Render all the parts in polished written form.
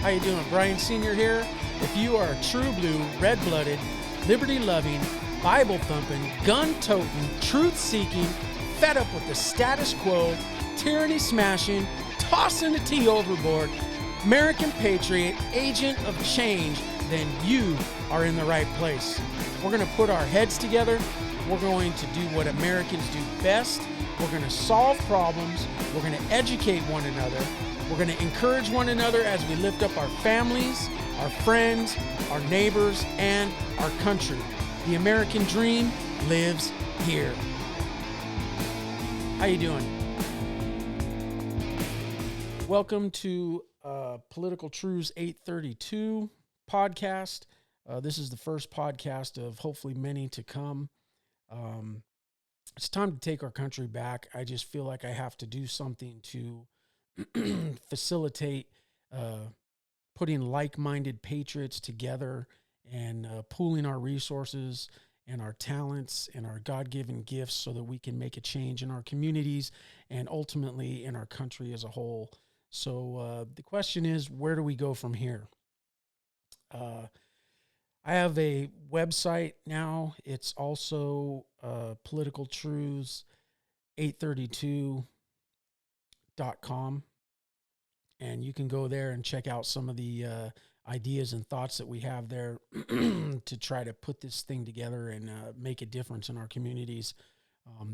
How you doing? Brian Sr. here. If you are a true blue, red-blooded, liberty-loving, Bible-thumping, gun-toting, truth-seeking, fed up with the status quo, tyranny-smashing, tossing the tea overboard, American patriot, agent of change, then you are in the right place. We're going to put our heads together. We're going to do what Americans do best. We're going to solve problems. We're going to educate one another. We're going to encourage one another as we lift up our families, our friends, our neighbors, and our country. The American dream lives here. How you doing? Welcome to politicaltruths832 podcast. This is the first podcast of hopefully many to come. It's time to take our country back. I just feel like I have to do something to facilitate putting like-minded patriots together and pooling our resources and our talents and our God-given gifts so that we can make a change in our communities and ultimately in our country as a whole. So the question is, where do we go from here? I have a website now. It's also politicaltruths832.com. And you can go there and check out some of the ideas and thoughts that we have there to try to put this thing together and make a difference in our communities.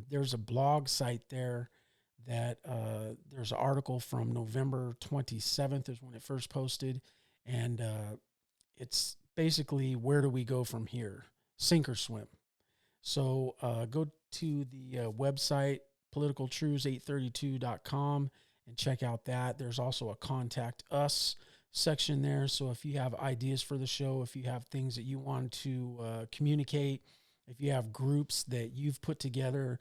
There's a blog site there that there's an article from November 27th is when it first posted. And it's basically, where do we go from here? Sink or swim. So go to the website, politicaltruths832.com, and check out that. There's also a contact us section there. So if you have ideas for the show, if you have things that you want to communicate, if you have groups that you've put together,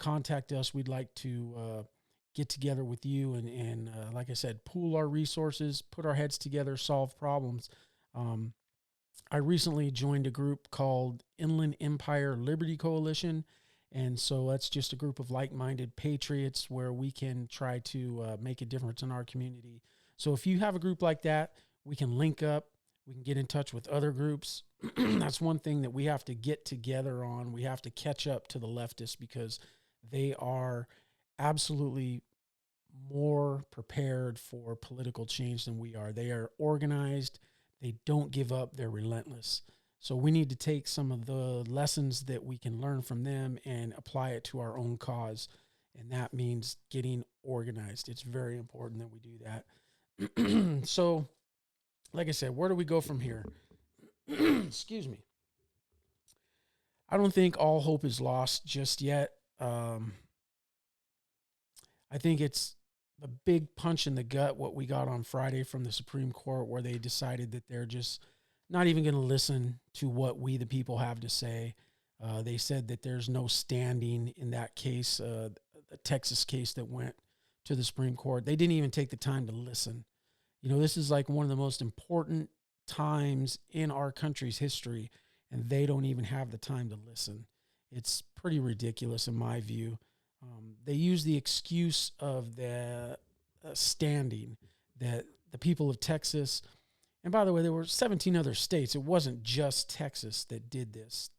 contact us. We'd like to get together with you and like I said, pool our resources, put our heads together, solve problems. I recently joined a group called Inland Empire Liberty Coalition. And so that's just a group of like-minded patriots where we can try to make a difference in our community. So if you have a group like that, we can link up. We can get in touch with other groups. That's one thing that we have to get together on. We have to catch up to the leftists because they are absolutely more prepared for political change than we are. They are organized. They don't give up. They're relentless. So we need to take some of the lessons that we can learn from them and apply it to our own cause. And that means getting organized. It's very important that we do that. So, like I said, where do we go from here? Excuse me. I don't think all hope is lost just yet. I think it's a big punch in the gut what we got on Friday from the Supreme Court, where they decided that they're just not even going to listen to what we, the people, have to say. They said that there's no standing in that case, the Texas case that went to the Supreme Court. They didn't even take the time to listen. You know, this is like one of the most important times in our country's history, and they don't even have the time to listen. It's pretty ridiculous in my view. They use the excuse of the standing that the people of Texas, and by the way, there were 17 other states. It wasn't just Texas that did this.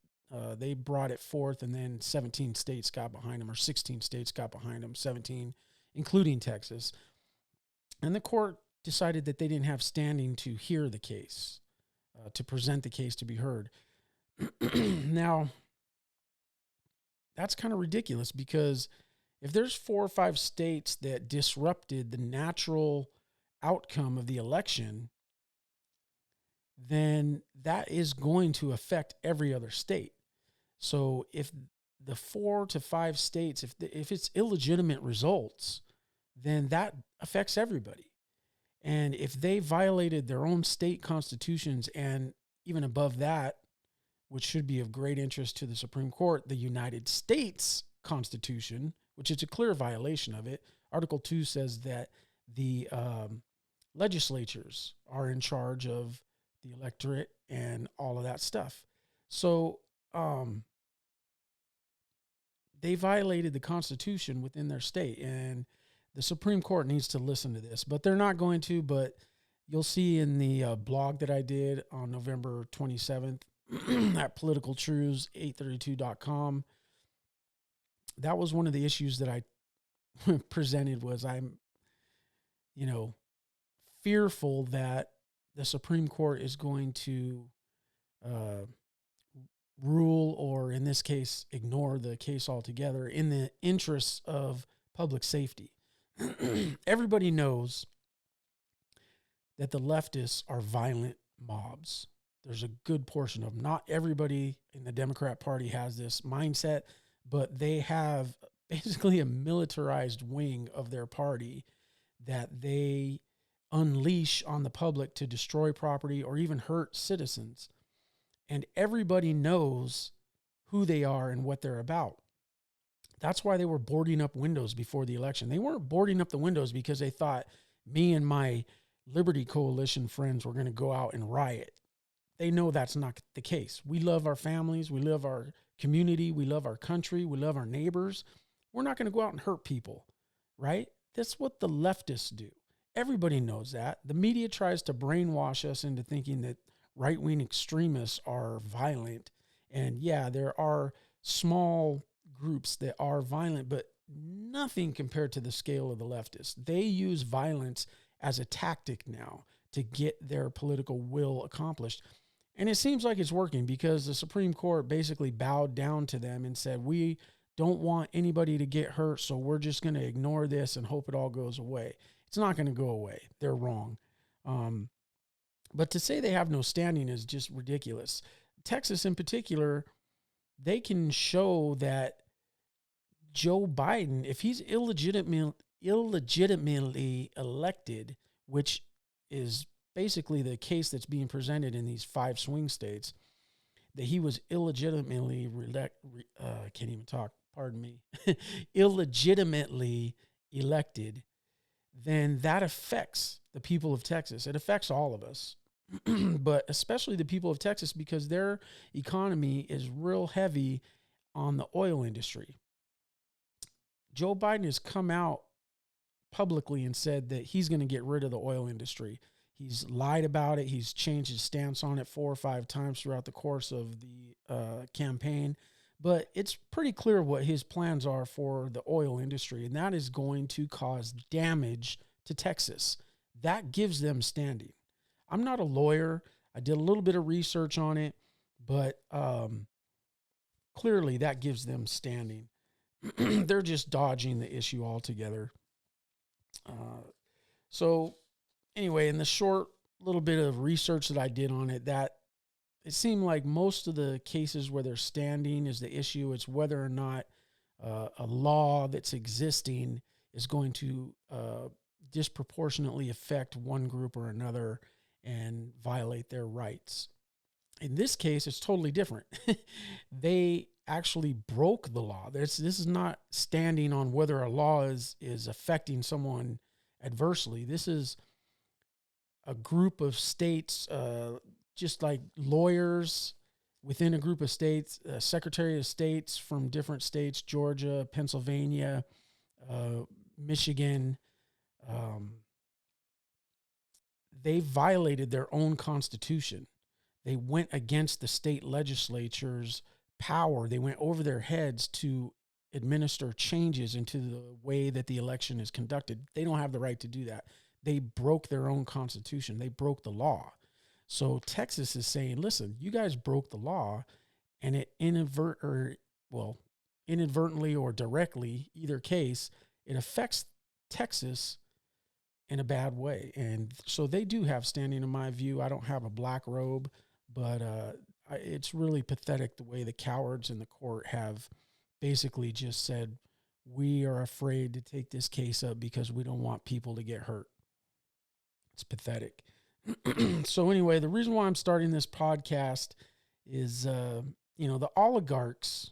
They brought it forth, and then 17 states got behind them, or 16 states got behind them, 17, including Texas. And the court decided that they didn't have standing to hear the case, to present the case to be heard. Now, that's kind of ridiculous because if there's 4 or 5 states that disrupted the natural outcome of the election, then that is going to affect every other state. So if the 4 to 5 states, if it's illegitimate results, then that affects everybody. And if they violated their own state constitutions, and even above that, which should be of great interest to the Supreme Court, the United States Constitution, which is a clear violation of it. Article 2 says that the legislatures are in charge of the electorate and all of that stuff. So they violated the Constitution within their state, and the Supreme Court needs to listen to this, but they're not going to. But You'll see in the blog that I did on November 27th at politicaltruths832.com. That was one of the issues that I presented. Was I'm, fearful that the Supreme Court is going to rule, or in this case, ignore the case altogether in the interests of public safety. Everybody knows that the leftists are violent mobs. There's a good portion of them. Not everybody in the Democrat Party has this mindset, but they have basically a militarized wing of their party that they unleash on the public to destroy property or even hurt citizens. And everybody knows who they are and what they're about. That's why they were boarding up windows before the election. They weren't boarding up the windows because they thought me and my Liberty Coalition friends were going to go out and riot. They know that's not the case. We love our families. We love our community. We love our country. We love our neighbors. We're not going to go out and hurt people, right? That's what the leftists do. Everybody knows that. The media tries to brainwash us into thinking that right-wing extremists are violent. And yeah, there are small groups that are violent, but nothing compared to the scale of the leftists. They use violence as a tactic now to get their political will accomplished. And it seems like it's working because the Supreme Court basically bowed down to them and said, we don't want anybody to get hurt, so we're just going to ignore this and hope it all goes away. It's not going to go away. They're wrong. But to say they have no standing is just ridiculous. Texas in particular, they can show that Joe Biden, if he's illegitimately elected, which is basically the case that's being presented in these 5 swing states, that he was illegitimately illegitimately elected, then that affects the people of Texas. It affects all of us, but especially the people of Texas because their economy is real heavy on the oil industry. Joe Biden has come out publicly and said that he's going to get rid of the oil industry. He's lied about it. He's changed his stance on it 4 or 5 times throughout the course of the campaign. But it's pretty clear what his plans are for the oil industry, and that is going to cause damage to Texas. That gives them standing. I'm not a lawyer. I did a little bit of research on it, but clearly that gives them standing. They're just dodging the issue altogether. So anyway, in the short little bit of research that I did on it, that it seemed like most of the cases where they're standing is the issue. It's whether or not a law that's existing is going to disproportionately affect one group or another and violate their rights. In this case, it's totally different. They actually broke the law. This is not standing on whether a law is affecting someone adversely. This is a group of states, just like lawyers within a group of states, Secretary of States from different states, Georgia, Pennsylvania, Michigan. They violated their own constitution. They went against the state legislature's power. They went over their heads to administer changes into the way that the election is conducted. They don't have the right to do that. They broke their own constitution. They broke the law. So Texas is saying, listen, you guys broke the law, and it inadvertently or directly, either case, it affects Texas in a bad way. And so they do have standing in my view. I don't have a black robe, but it's really pathetic the way the cowards in the court have basically just said, we are afraid to take this case up because we don't want people to get hurt. It's pathetic. So anyway, the reason why I'm starting this podcast is, the oligarchs,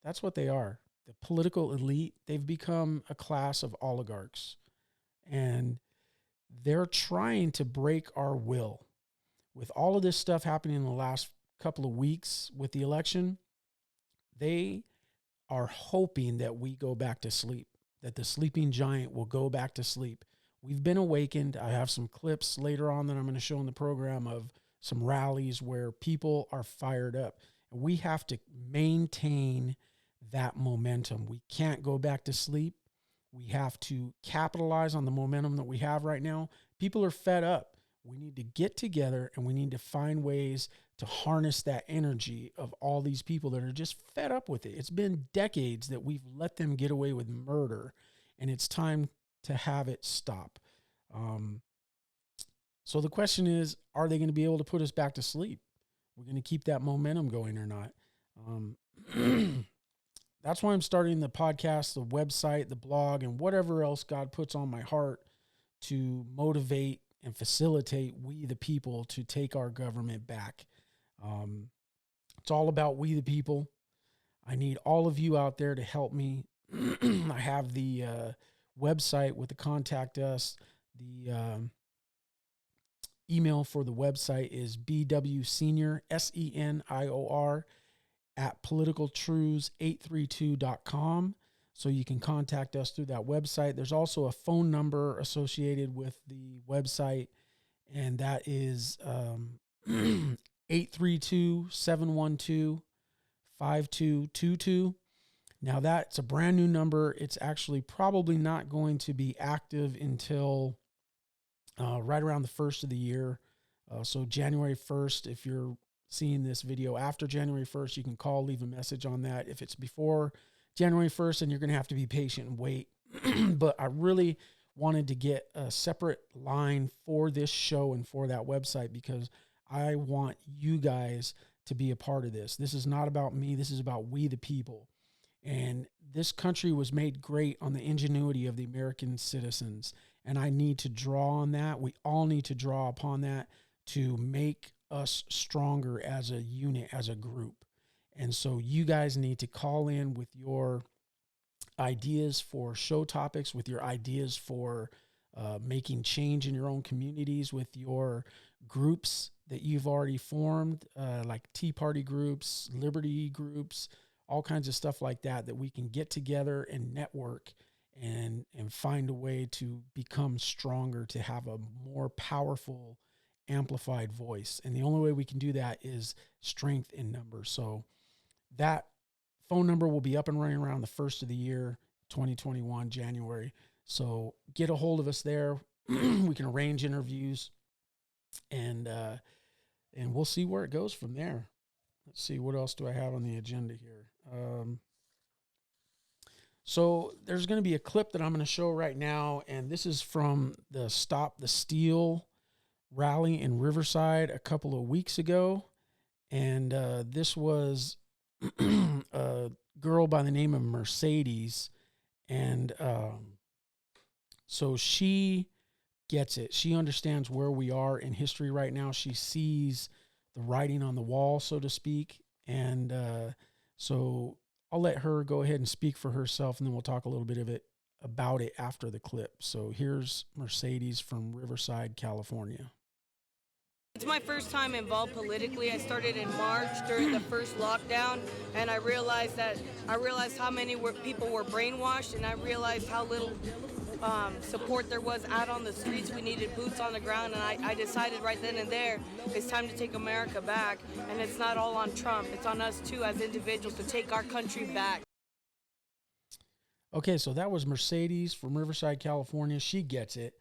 that's what they are. The political elite, they've become a class of oligarchs. And they're trying to break our will. With all of this stuff happening in the last couple of weeks with the election, they are hoping that we go back to sleep, that the sleeping giant will go back to sleep. We've been awakened. I have some clips later on that I'm going to show in the program of some rallies where people are fired up. And we have to maintain that momentum. We can't go back to sleep. We have to capitalize on the momentum that we have right now. People are fed up. We need to get together and we need to find ways to harness that energy of all these people that are just fed up with it. It's been decades that we've let them get away with murder, and it's time to have it stop. So the question is, are they going to be able to put us back to sleep? We're going to keep that momentum going or not? That's why I'm starting the podcast, the website, the blog, and whatever else God puts on my heart to motivate and facilitate we the people to take our government back. It's all about we the people. I need all of you out there to help me. I have the website with the contact us. The email for the website is bwsenior, SENIOR, at politicaltruths832.com. So you can contact us through that website. There's also a phone number associated with the website, and that is 832-712-5222. Now that's a brand new number. It's actually probably not going to be active until right around the first of the year. So January 1st, if you're seeing this video after January 1st, you can call, leave a message on that. If it's before January 1st, then you're going to have to be patient and wait. But I really wanted to get a separate line for this show and for that website because I want you guys to be a part of this. This is not about me. This is about we the people. And this country was made great on the ingenuity of the American citizens. And I need to draw on that. We all need to draw upon that to make us stronger as a unit, as a group. And so you guys need to call in with your ideas for show topics, with your ideas for making change in your own communities, with your groups that you've already formed, like Tea Party groups, Liberty groups, all kinds of stuff like that, that we can get together and network and find a way to become stronger, to have a more powerful, amplified voice. And the only way we can do that is strength in numbers. So that phone number will be up and running around the first of the year, 2021, January. So get a hold of us there. We can arrange interviews, and we'll see where it goes from there. Let's see, what else do I have on the agenda here? So there's going to be a clip that I'm going to show right now, and this is from the Stop the Steal rally in Riverside a couple of weeks ago. And this was a girl by the name of Mercedes. And so she gets it. She understands where we are in history right now. She sees the writing on the wall, so to speak. And so I'll let her go ahead and speak for herself, and then we'll talk a little bit about it after the clip. So here's Mercedes from Riverside, California. It's my first time involved politically. I started in March during the first lockdown, and I realized how many people were brainwashed, and I realized how little support there was out on the streets. We needed boots on the ground, and I decided right then and there, it's time to take America back, and it's not all on Trump. It's on us too as individuals to take our country back. Okay, so that was Mercedes from Riverside, California. She gets it.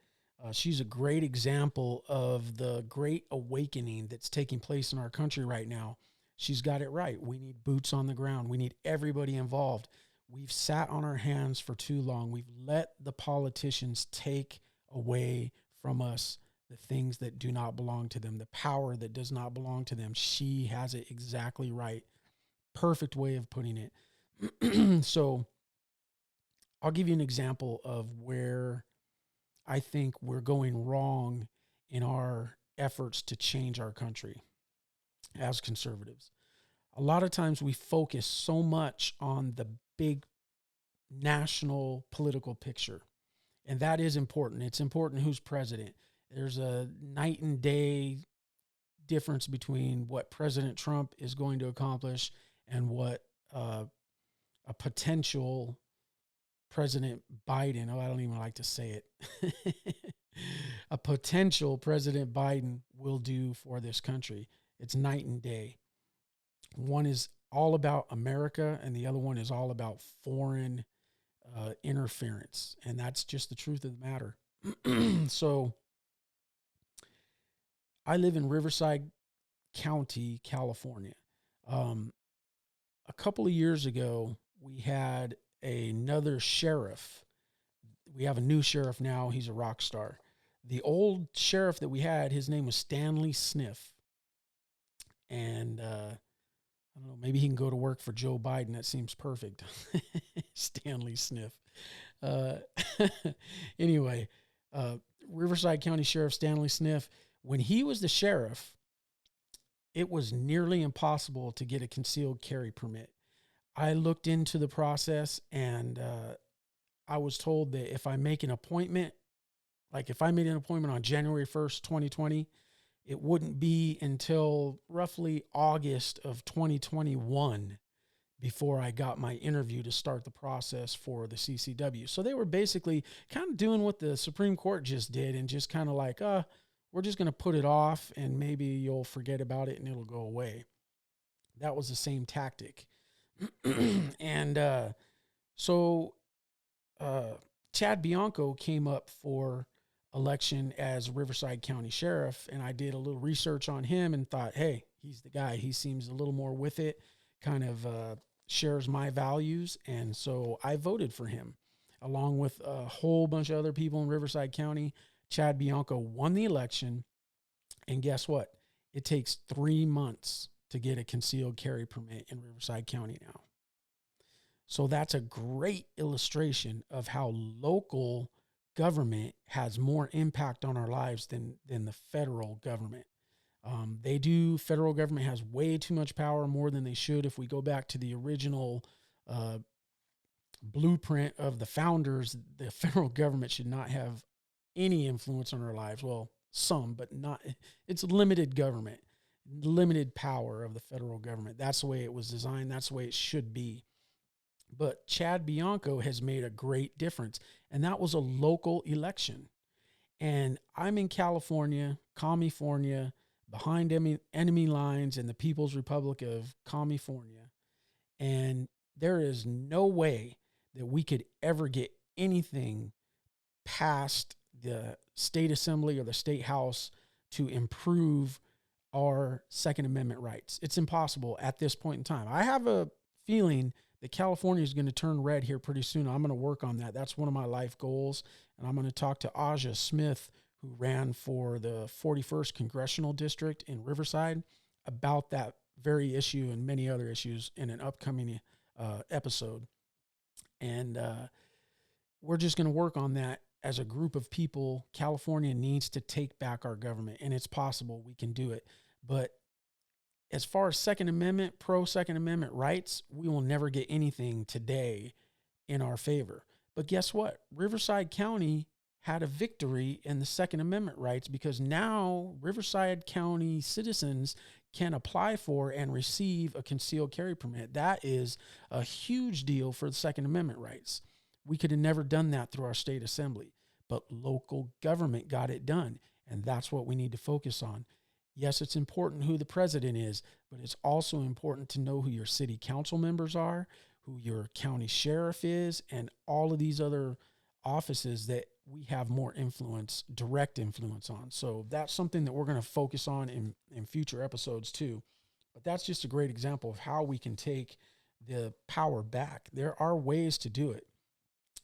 She's a great example of the great awakening that's taking place in our country right now. She's got it right. We need boots on the ground. We need everybody involved. We've sat on our hands for too long. We've let the politicians take away from us the things that do not belong to them, the power that does not belong to them. She has it exactly right. Perfect way of putting it. So I'll give you an example of where I think we're going wrong in our efforts to change our country as conservatives. A lot of times we focus so much on the big national political picture, and that is important. It's important who's president. There's a night and day difference between what President Trump is going to accomplish and what a potential President Biden, oh, I don't even like to say it, a potential President Biden will do for this country. It's night and day. One is all about America, and the other one is all about foreign interference. And that's just the truth of the matter. So I live in Riverside County, California. A couple of years ago, we had another sheriff. We have a new sheriff now. He's a rock star. The old sheriff that we had, his name was Stanley Sniff. And I don't know, maybe he can go to work for Joe Biden. That seems perfect. Stanley Sniff. Anyway, Riverside County Sheriff Stanley Sniff, when he was the sheriff, it was nearly impossible to get a concealed carry permit. I looked into the process, and I was told that if I make an appointment, like if I made an appointment on January 1st, 2020, it wouldn't be until roughly August of 2021 before I got my interview to start the process for the CCW. So they were basically kind of doing what the Supreme Court just did, and just kind of like, we're just going to put it off, and maybe you'll forget about it and it'll go away. That was the same tactic. And so Chad Bianco came up for election as Riverside County Sheriff, and I did a little research on him and thought, hey, he's the guy. He seems a little more with it, kind of shares my values, and so I voted for him, along with a whole bunch of other people in Riverside County. Chad Bianco won the election, and guess what? It takes 3 months to get a concealed carry permit in Riverside County now. So that's a great illustration of how local government has more impact on our lives than the federal government. Federal government has way too much power, more than they should. If we go back to the original blueprint of the founders, the federal government should not have any influence on our lives. Well, some, but not, it's limited government, limited power of the federal government. That's the way it was designed. That's the way it should be. But Chad Bianco has made a great difference, and that was a local election. And I'm in California, California, behind enemy lines in the People's Republic of California, and there is no way that we could ever get anything past the state assembly or the state house to improve our Second Amendment rights. It's impossible at this point in time. I have a feeling that California is going to turn red here pretty soon. I'm going to work on that. That's one of my life goals. And I'm going to talk to Aja Smith, who ran for the 41st Congressional District in Riverside, about that very issue and many other issues in an upcoming episode. And we're just going to work on that as a group of people. California needs to take back our government, and it's possible we can do it. But as far as Second Amendment, pro-Second Amendment rights, we will never get anything today in our favor. But guess what? Riverside County had a victory in the Second Amendment rights, because now Riverside County citizens can apply for and receive a concealed carry permit. That is a huge deal for the Second Amendment rights. We could have never done that through our state assembly, but local government got it done, and that's what we need to focus on. Yes, it's important who the president is, but it's also important to know who your city council members are, who your county sheriff is, and all of these other offices that we have more influence, direct influence on. So that's something that we're going to focus on in future episodes too. But that's just a great example of how we can take the power back. There are ways to do it.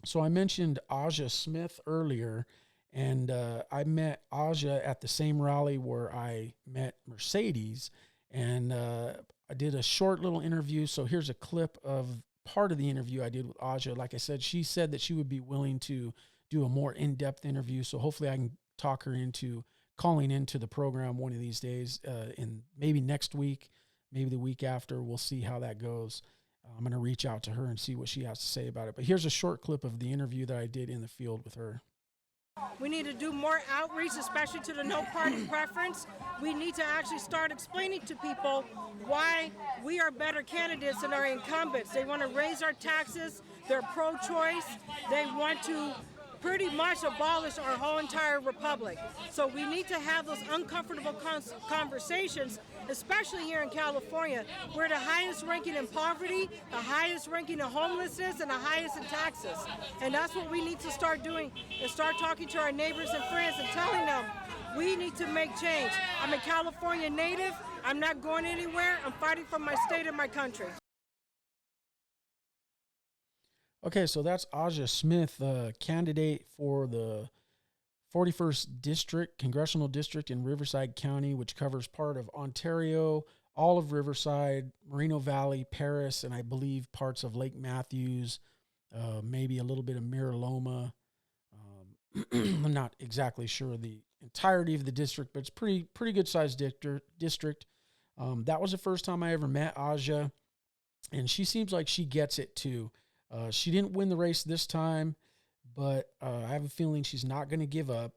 So I mentioned Aja Smith earlier, and I met Aja at the same rally where I met Mercedes, and I did a short little interview. So here's a clip of part of the interview I did with Aja. Like I said, she said that she would be willing to do a more in-depth interview. So hopefully I can talk her into calling into the program one of these days, in maybe next week, maybe the week after. We'll see how that goes. I'm going to reach out to her and see what she has to say about it. But here's a short clip of the interview that I did in the field with her. We need to do more outreach, especially to the no party preference. We need to actually start explaining to people why we are better candidates than our incumbents. They want to raise our taxes. They're pro-choice. They want to pretty much abolish our whole entire republic. So we need to have those uncomfortable conversations, especially here in California. We're the highest ranking in poverty, the highest ranking in homelessness, and the highest in taxes. And that's what we need to start doing, and start talking to our neighbors and friends and telling them we need to make change. I'm a California native. I'm not going anywhere. I'm fighting for my state and my country. Okay, so that's Aja Smith, candidate for the 41st District, Congressional District in Riverside County, which covers part of Ontario, all of Riverside, Moreno Valley, Paris, and I believe parts of Lake Matthews, maybe a little bit of Mira Loma. I'm not exactly sure the entirety of the district, but it's pretty good sized district. That was the first time I ever met Aja, and she seems like she gets it too. She didn't win the race this time, but I have a feeling she's not going to give up.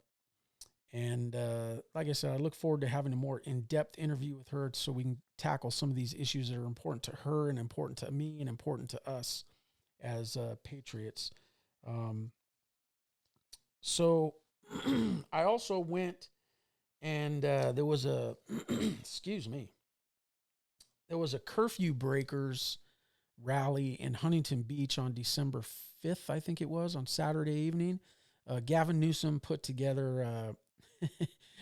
And like I said, I look forward to having a more in-depth interview with her so we can tackle some of these issues that are important to her and important to me and important to us as patriots. So I also went and there was a, there was a Curfew Breakers rally in Huntington Beach on December 5th, I think it was, on Saturday evening. Gavin Newsom put together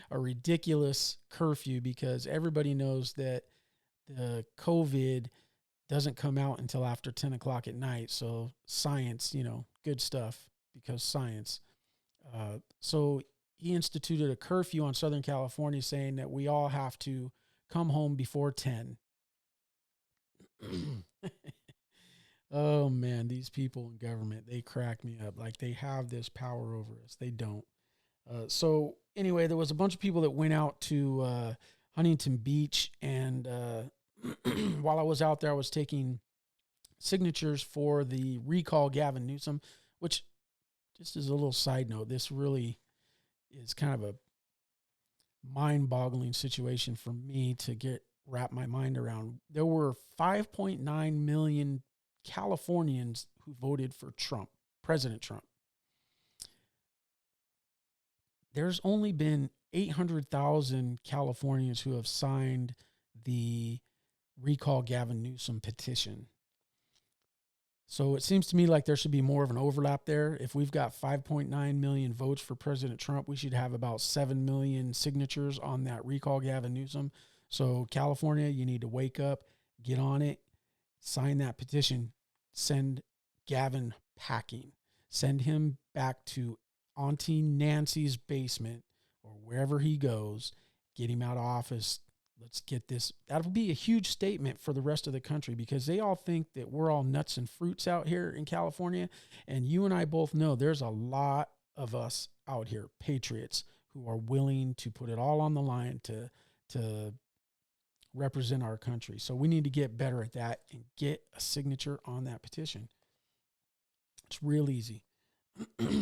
a ridiculous curfew because everybody knows that the COVID doesn't come out until after 10 o'clock at night. So science, good stuff because science. So he instituted a curfew on Southern California saying that we all have to come home before 10. Oh man, these people in government, they crack me up. Like they have this power over us. They don't. So anyway, there was a bunch of people that went out to Huntington Beach, and while I was out there, I was taking signatures for the recall Gavin Newsom, which, just as a little side note, this really is kind of a mind-boggling situation for me to wrap my mind around. There were 5.9 million Californians who voted for Trump, President Trump. There's only been 800,000 Californians who have signed the recall Gavin Newsom petition. So it seems to me like there should be more of an overlap there. If we've got 5.9 million votes for President Trump, we should have about 7 million signatures on that recall Gavin Newsom. So California, you need to wake up, get on it, sign that petition, send Gavin packing, send him back to Auntie Nancy's basement or wherever he goes, get him out of office. Let's get this. That'll be a huge statement for the rest of the country because they all think that we're all nuts and fruits out here in California. And you and I both know there's a lot of us out here, patriots, who are willing to put it all on the line to represent our country. So we need to get better at that and get a signature on that petition. It's real easy.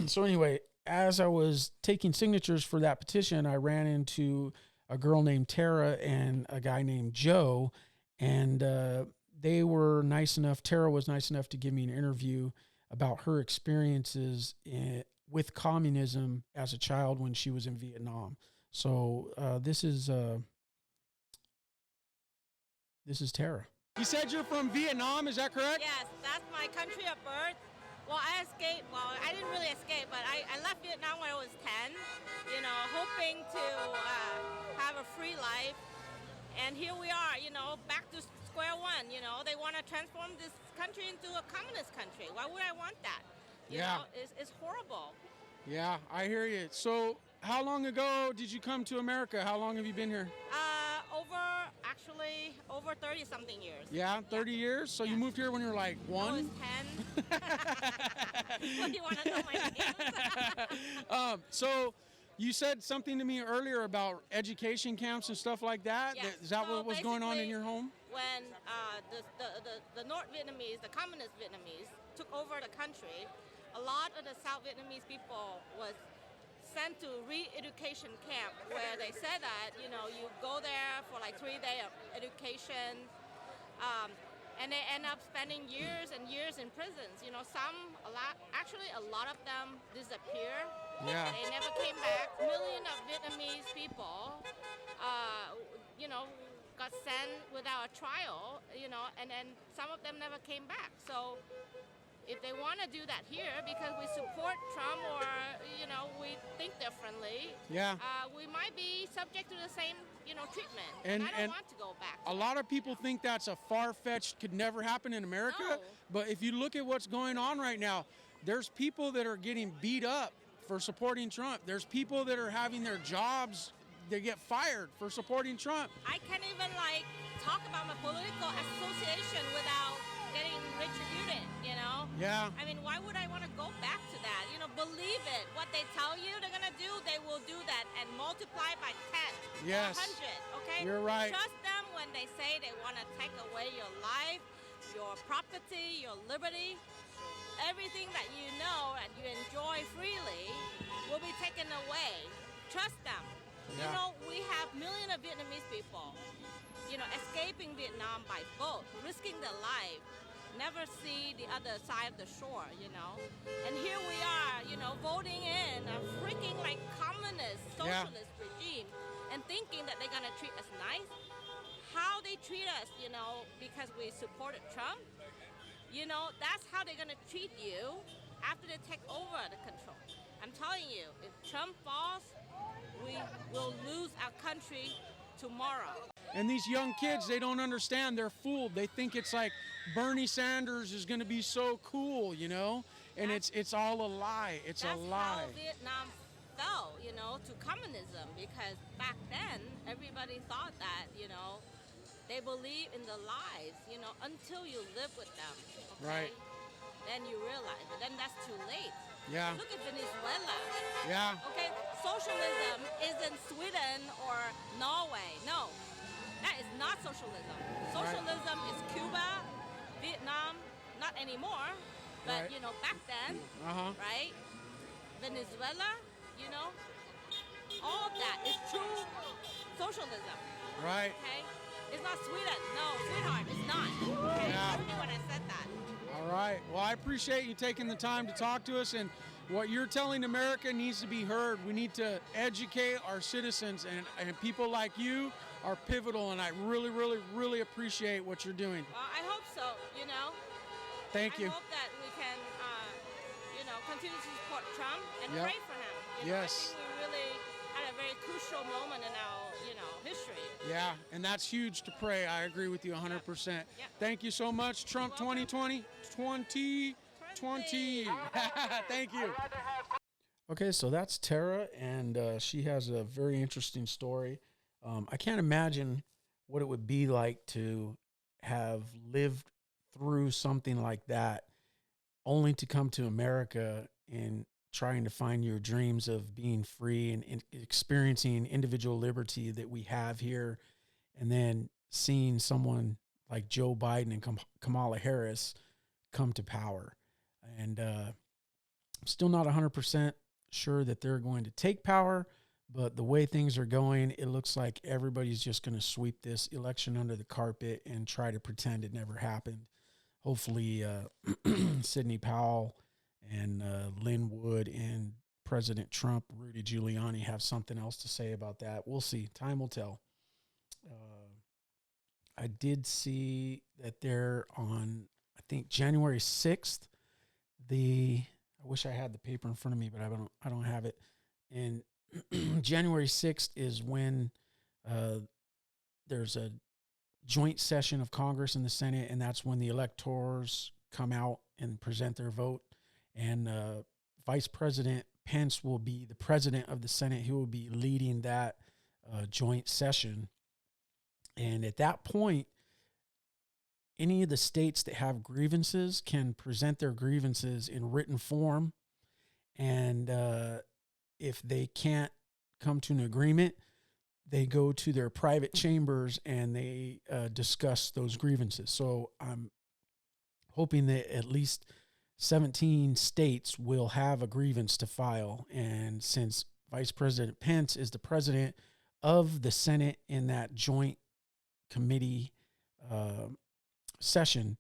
So anyway, as I was taking signatures for that petition, I ran into a girl named Tara and a guy named Joe, and they were nice enough. Tara was nice enough to give me an interview about her experiences with communism as a child when she was in Vietnam. So this is Tara. You said you're from Vietnam, is that correct? Yes, that's my country of birth. Well, I escaped. Well, I didn't really escape, but I left Vietnam when I was 10, hoping to have a free life. And here we are, back to square one. They want to transform this country into a communist country. Why would I want that? You know, it's horrible. Yeah, I hear you. So how long ago did you come to America? How long have you been here? Over 30-something years. Yeah, 30 years? So you moved here when you were like 1? I was 10. What, do you want to know my name? So you said something to me earlier about education camps and stuff like that. Yes. Is that So what was going on in your home? When the North Vietnamese, the communist Vietnamese, took over the country, a lot of the South Vietnamese people was sent to re-education camp where they said that, you go there for like 3 days of education. and they end up spending years and years in prisons. You know, actually a lot of them disappear. Yeah. They never came back. Millions of Vietnamese people, you know, got sent without a trial, you know, and then some of them never came back. So if they want to do that here because we support Trump or, you know, we think differently, we might be subject to the same, you know, treatment. And I don't want to go back. A lot of people think that's a far-fetched, could never happen in America. No. But if you look at what's going on right now, there's people that are getting beat up for supporting Trump. There's people that are having their jobs, they get fired for supporting Trump. I can't even like talk about my political association without getting retributed, you know? Yeah. I mean, why would I want to go back to that? You know, believe it. What they tell you they're going to do, they will do that and multiply by 10 Yes. or 100, okay? You're right. Trust them when they say they want to take away your life, your property, your liberty. Everything that you know and you enjoy freely will be taken away. Trust them. Yeah. You know, we have millions of Vietnamese people, you know, escaping Vietnam by boat, risking their life, never see the other side of the shore, you know. And here we are, you know, voting in a freaking like communist, socialist regime and thinking that they're going to treat us nice. How they treat us, you know, because we supported Trump, you know, that's how they're going to treat you after they take over the control. I'm telling you, if Trump falls, we will lose our country tomorrow. And these young kids, they don't understand. They're fooled. They think it's like Bernie Sanders is going to be so cool, you know? And it's all a lie. It's a lie. That's how Vietnam fell, you know, to communism, because back then everybody thought that, you know, they believe in the lies, you know, until you live with them, okay? Right. Then you realize, but then that's too late. Yeah. Look at Venezuela. Yeah. Okay, socialism isn't Sweden or Norway. No, that is not socialism. Socialism is Cuba, Vietnam, not anymore, but you know, back then, right? Venezuela, you know, all of that is true socialism. Right. Okay, it's not Sweden. No, sweetheart, it's not. Okay, trust me when I said that. All right. Well, I appreciate you taking the time to talk to us, and what you're telling America needs to be heard. We need to educate our citizens, and people like you are pivotal, and I really, really, really appreciate what you're doing. Well, I hope so, you know. Thank you. I hope that we can, you know, continue to support Trump and pray for him. You know, Yes. I think we really had a very crucial moment in our, you know, history. Yeah, and that's huge to pray. I agree with you 100%. Yeah. Thank you so much, Trump 2020. Thank you. Okay, so that's Tara, and she has a very interesting story. I can't imagine what it would be like to have lived through something like that, only to come to America and trying to find your dreams of being free and experiencing individual liberty that we have here, and then seeing someone like Joe Biden and Kamala Harris come to power. And I'm still not 100% sure that they're going to take power, but the way things are going, it looks like everybody's just going to sweep this election under the carpet and try to pretend it never happened. Hopefully, Sidney Powell and Lynn Wood and President Trump, Rudy Giuliani, have something else to say about that. We'll see. Time will tell. I did see that they're on, I think, January 6th. I wish I had the paper in front of me, but I don't have it. And January 6th is when there's a joint session of Congress and the Senate, and that's when the electors come out and present their vote. And Vice President Pence will be the president of the Senate. He will be leading that joint session. And at that point, any of the states that have grievances can present their grievances in written form. And if they can't come to an agreement, they go to their private chambers and they discuss those grievances. So I'm hoping that at least 17 states will have a grievance to file. And since Vice President Pence is the president of the Senate in that joint committee session,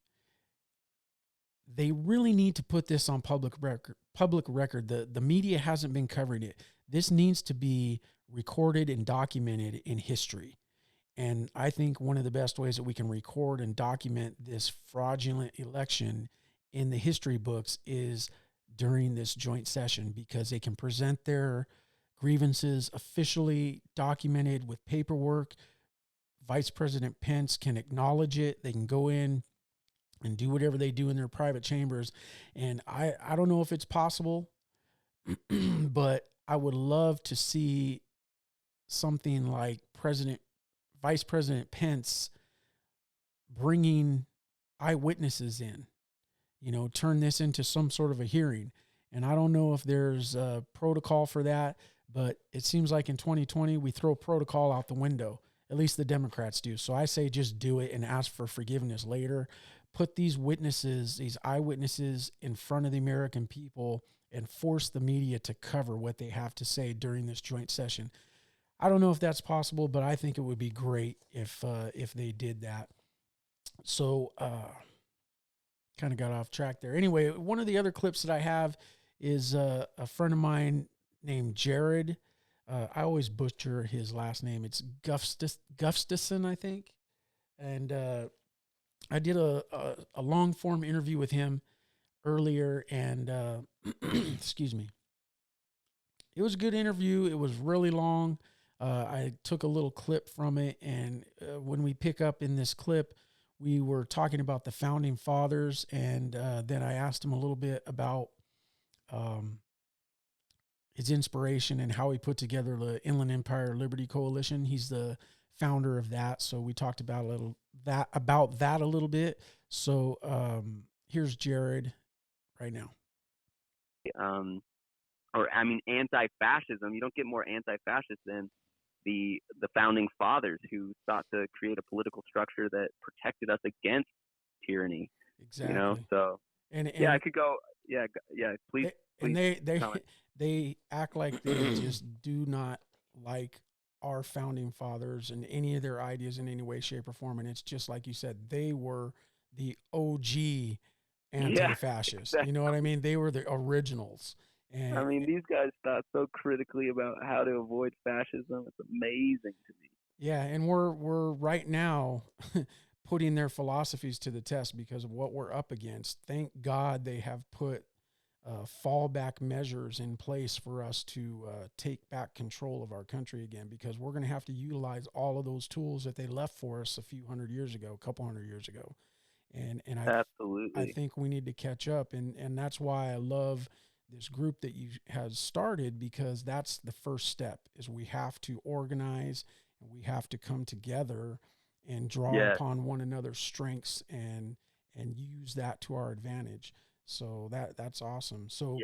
they really need to put this on public record. The media hasn't been covering it. This needs to be recorded and documented in history. And I think one of the best ways that we can record and document this fraudulent election in the history books is during this joint session, because they can present their grievances officially documented with paperwork. Vice President Pence can acknowledge it. They can go in and do whatever they do in their private chambers. And I don't know if it's possible, but I would love to see something like Vice President Pence bringing eyewitnesses in, turn this into some sort of a hearing. And I don't know if there's a protocol for that, but it seems like in 2020, we throw protocol out the window. At least the Democrats do. So I say just do it and ask for forgiveness later. Put these witnesses, these eyewitnesses, in front of the American people and force the media to cover what they have to say during this joint session. I don't know if that's possible, but I think it would be great if they did that. So kind of got off track there. Anyway, one of the other clips that I have is a friend of mine named Jered. I always butcher his last name. It's Gustafson, I think. And I did a long form interview with him earlier, and excuse me. It was a good interview. It was really long. I took a little clip from it, and when we pick up in this clip, we were talking about the founding fathers, and then I asked him a little bit about his inspiration and how he put together the Inland Empire Liberty Coalition. He's the founder of that, so we talked about that a little bit. So here's Jered right now. Anti-fascism. You don't get more anti-fascist than the founding fathers, who sought to create a political structure that protected us against tyranny. Exactly. So and I could go. Yeah. Please. And they act like they just do not like our founding fathers and any of their ideas in any way, shape, or form. And it's just like you said, they were the OG anti-fascists. Exactly. You know what I mean? They were the originals. And these guys thought so critically about how to avoid fascism. It's amazing to me. Yeah, and we're right now putting their philosophies to the test because of what we're up against. Thank God they have put fallback measures in place for us to take back control of our country again, because we're going to have to utilize all of those tools that they left for us a couple hundred years ago. And Absolutely. I think we need to catch up. And that's why I love this group that you has started, because that's the first step. Is we have to organize and we have to come together and draw upon one another's strengths and use that to our advantage. So that's awesome. So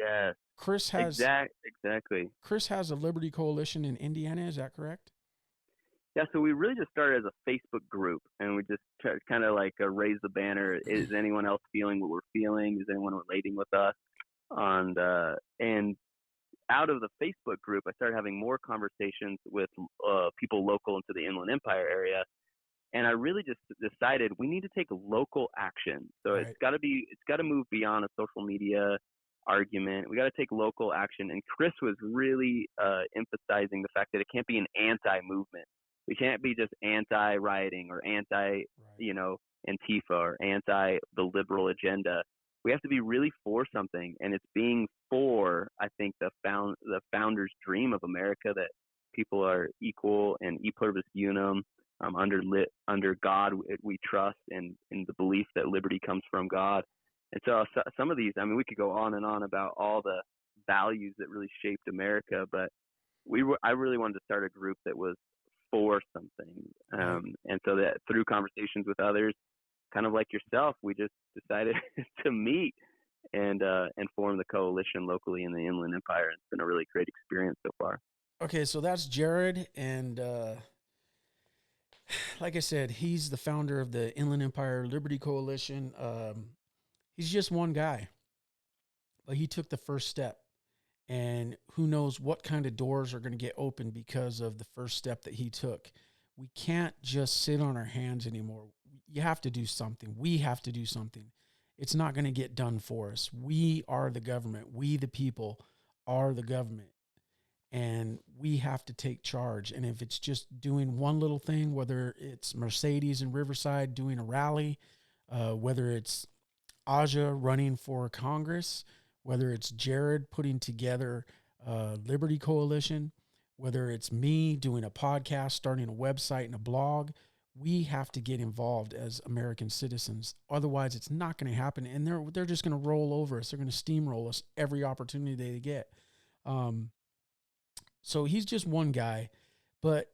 Chris has exactly. Chris has a Liberty Coalition in Indiana. Is that correct? Yeah. So we really just started as a Facebook group, and we just kind of like raise the banner. Is anyone else feeling what we're feeling? Is anyone relating with us? And out of the Facebook group, I started having more conversations with people local into the Inland Empire area. And I really just decided we need to take local action. So Right. it's got to move beyond a social media argument. We got to take local action. And Chris was really emphasizing the fact that it can't be an anti-movement. We can't be just anti-rioting or anti, Antifa or anti the liberal agenda. We have to be really for something, and it's being for, I think, the founder's dream of America, that people are equal and e pluribus unum. Under God we trust, and in the belief that liberty comes from God. And so some of these, we could go on and on about all the values that really shaped America, but I really wanted to start a group that was for something. And so that through conversations with others, kind of like yourself, we just decided to meet and form the coalition locally in the Inland Empire. It's been a really great experience so far. Okay, so that's Jered, and like I said, he's the founder of the Inland Empire Liberty Coalition. He's just one guy, but he took the first step, and who knows what kind of doors are going to get open because of the first step that he took. We can't just sit on our hands anymore. you have to do something. We have to do something. It's not going to get done for us. We are the government. We, the people, are the government. And we have to take charge. And if it's just doing one little thing, whether it's Mercedes and Riverside doing a rally, whether it's Aja running for Congress, whether it's Jered putting together a Liberty Coalition, whether it's me doing a podcast, starting a website and a blog, we have to get involved as American citizens. Otherwise, it's not going to happen. And they're just going to roll over us. They're going to steamroll us every opportunity they get. So he's just one guy, but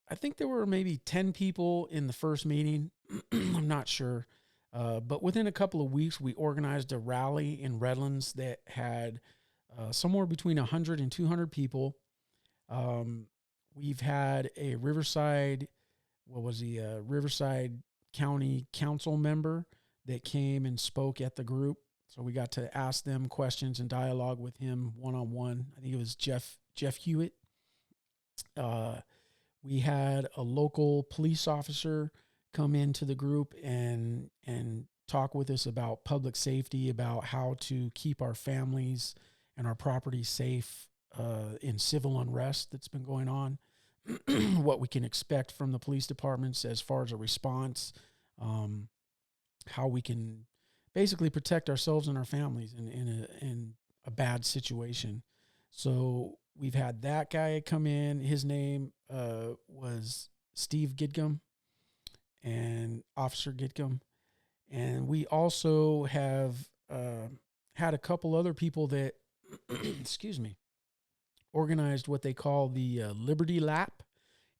I think there were maybe 10 people in the first meeting. I'm not sure. But within a couple of weeks, we organized a rally in Redlands that had somewhere between 100 and 200 people. We've had a Riverside County Council member that came and spoke at the group. So we got to ask them questions and dialogue with him one-on-one. I think it was Jeff Hewitt. We had a local police officer come into the group and talk with us about public safety, about how to keep our families and our property safe in civil unrest that's been going on, what we can expect from the police departments as far as a response, how we can basically protect ourselves and our families in a bad situation. So we've had that guy come in. His name was Steve Gidgum and Officer Gidgum. And we also have had a couple other people that, organized what they call the Liberty Lap.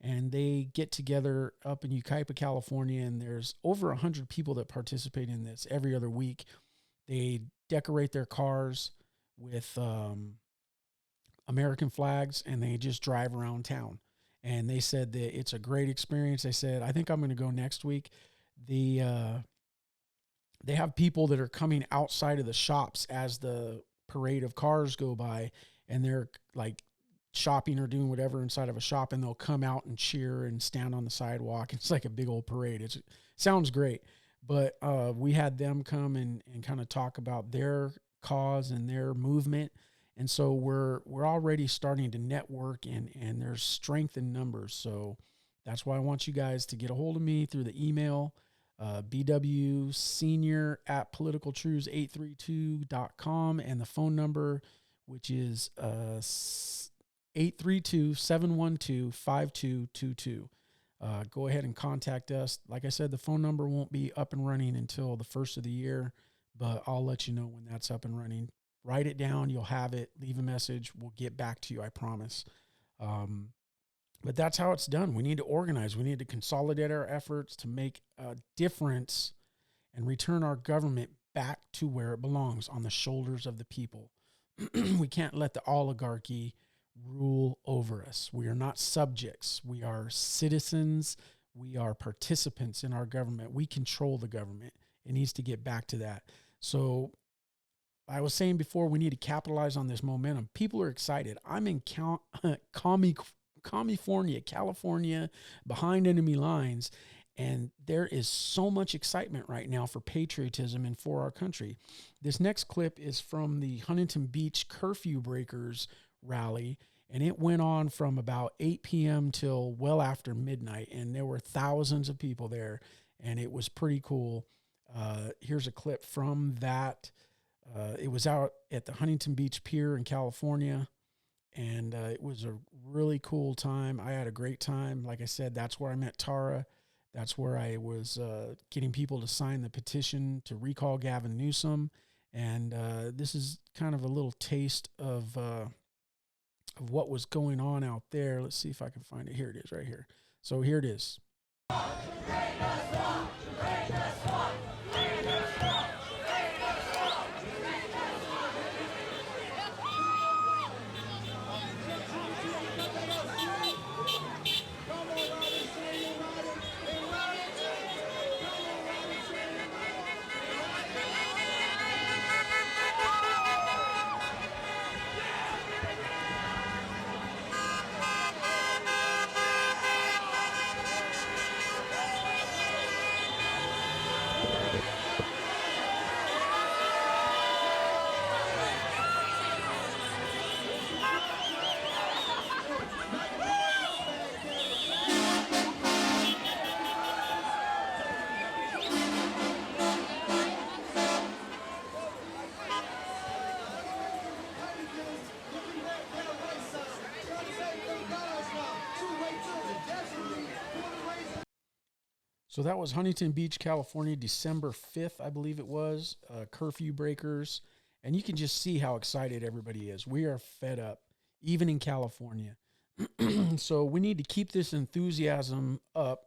And they get together up in Yucaipa, California, and there's over 100 people that participate in this every other week. They decorate their cars with American flags, and they just drive around town. And they said that it's a great experience. They said, I think I'm going to go next week. They have people that are coming outside of the shops as the parade of cars go by, and they're like shopping or doing whatever inside of a shop, and they'll come out and cheer and stand on the sidewalk. It's like a big old parade. It sounds great. But we had them come and kind of talk about their cause and their movement. And so we're already starting to network, and there's strength in numbers. So that's why I want you guys to get a hold of me through the email, bwsenior@politicaltruths832.com, and the phone number, which is 832-712-5222. Go ahead and contact us. Like I said, the phone number won't be up and running until the first of the year, but I'll let you know when that's up and running. Write it down. You'll have it. Leave a message. We'll get back to you, I promise. But that's how it's done. We need to organize. We need to consolidate our efforts to make a difference and return our government back to where it belongs, on the shoulders of the people. We can't let the oligarchy rule over us. We are not subjects. We are citizens. We are participants in our government. We control the government. It needs to get back to that. So I was saying before, we need to capitalize on this momentum. People are excited. I'm in California, behind enemy lines, and there is so much excitement right now for patriotism and for our country. This next clip is from the Huntington Beach Curfew Breakers rally, and it went on from about 8 p.m. till well after midnight, and there were thousands of people there, and it was pretty cool. Here's a clip from that. It was out at the Huntington Beach Pier in California, and it was a really cool time. I had a great time. Like I said, that's where I met Tara. That's where I was getting people to sign the petition to recall Gavin Newsom. And this is kind of a little taste of what was going on out there. Let's see if I can find it. Here it is right here. So here it is. So that was Huntington Beach, California, December 5th, I believe it was, Curfew Breakers. And you can just see how excited everybody is. We are fed up, even in California. So we need to keep this enthusiasm up.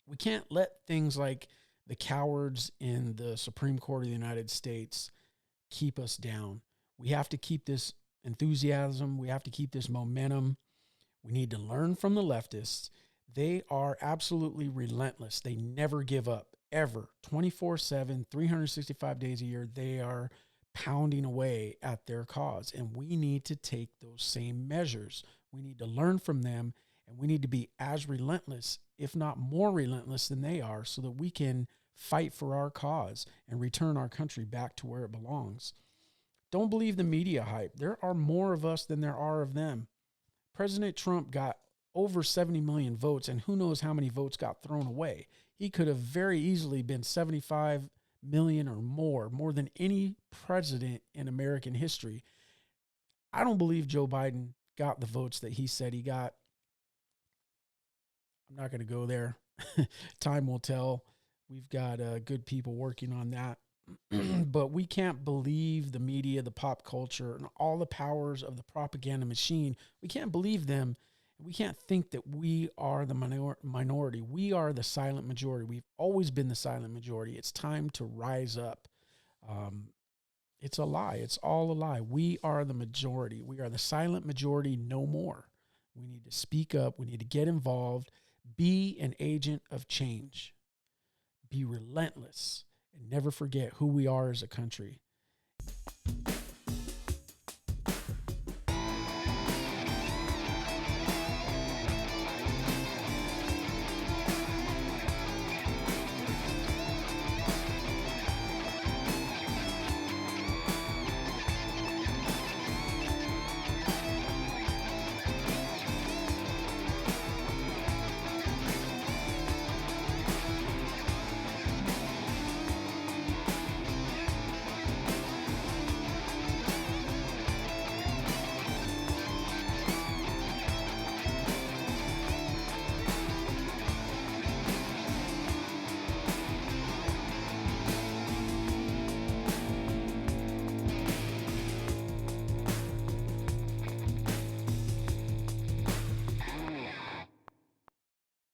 We can't let things like the cowards in the Supreme Court of the United States keep us down. We have to keep this enthusiasm. We have to keep this momentum. We need to learn from the leftists. They are absolutely relentless. They never give up, ever. 24/7, 365 days a year, they are pounding away at their cause. And we need to take those same measures. We need to learn from them, and we need to be as relentless, if not more relentless than they are, so that we can fight for our cause and return our country back to where it belongs. Don't believe the media hype. There are more of us than there are of them. President Trump got over 70 million votes, and who knows how many votes got thrown away. He could have very easily been 75 million or more than any president in American history. I don't believe Joe Biden got the votes that he said he got. I'm not going to go there. Time will tell. We've got good people working on that. But we can't believe the media, the pop culture, and all the powers of the propaganda machine. We can't believe them. We can't think that we are the minority. We are the silent majority. We've always been the silent majority. It's time to rise up. It's a lie. It's all a lie. We are the majority. We are the silent majority, no more. We need to speak up. We need to get involved. Be an agent of change. Be relentless and never forget who we are as a country.